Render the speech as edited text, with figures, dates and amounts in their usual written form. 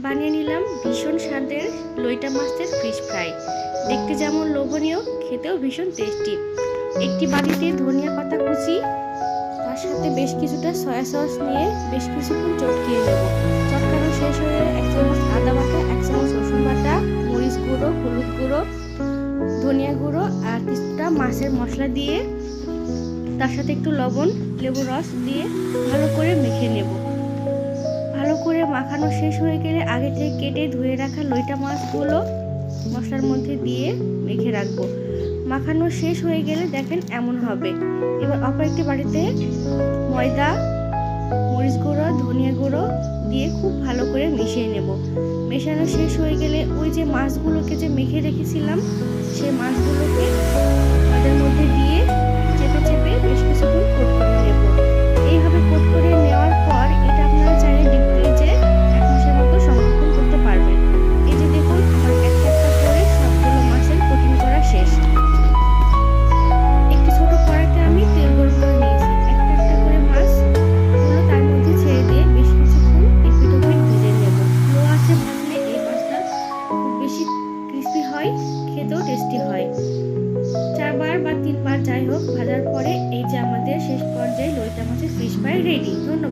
বানিয়ে নিলাম ভীষণ স্বাদের লইটা মাছের ফিশ ফ্রাই। দেখতে যেমন লোভনীয়, খেতেও ভীষণ টেস্টি। একটি বাটিতে ধনিয়া পাতা কুচি, তার সাথে বেশ কিছুটা সয়া সস নিয়ে বেশ কিছুক্ষণ চটকিয়ে নেব। চটকানো শেষ হয়ে 1 চামচ আদা বাটা, 1 চামচ রসুন বাটা, মরিচ গুঁড়ো, হলুদ গুঁড়ো, ধনিয়া গুঁড়ো আর কিছুটা মাছের মশলা দিয়ে তার সাথে একটু লবণ, লেবুর রস দিয়ে ভালো করে মেখে নেব। ভালো করে মাখানো শেষ হয়ে গেলে আগে থেকে কেটে ধুয়ে রাখা লইটা মাছগুলো মশলার মধ্যে দিয়ে মেখে রাখবো। মাখানো শেষ হয়ে গেলে দেখেন এমন হবে। এবার অপর একটি বাটিতে ময়দা, মরিচ গুঁড়ো, ধনিয়া গুঁড়ো দিয়ে খুব ভালো করে মিশিয়ে নেব। মেশানো শেষ হয়ে গেলে ওই যে মাছগুলোকে যে মেখে রেখেছিলাম সেই মাছগুলোকে ময়দার মধ্যে দিয়ে চেপে চেপে বেশ কিছুক্ষণ কোট করে নেব। এইভাবে কোট করে নেওয়ার পর এটা আপনারা চাইলে ডিপ ফ্রিজে 1 মাসের মতো সংরক্ষণ করতে পারবেন। এই যে দেখুন আমার একটা একটা করে সবগুলো মাছের কোটিং করা শেষ। একটি ছোট কড়াইতে আমি তেল গরম করে নিয়েছি। একটা একটা করে মাছগুলো তার মধ্যে ছেড়ে দিয়ে বেশ কিছুক্ষণ এপিট ওপিট ভেজে নেব। লো আঁচে ভাজলে এই মাছটা খুব বেশি ক্রিস্পি হয়, খেতেও টেস্টি হয়। 4 বার বা 3 বার যাই হোক ভাজার পরে এই যে আমাদের শেষ পর্যায়ে লইটা মাছের ফিশ ফ্রাই রেডি। ধন্যবাদ।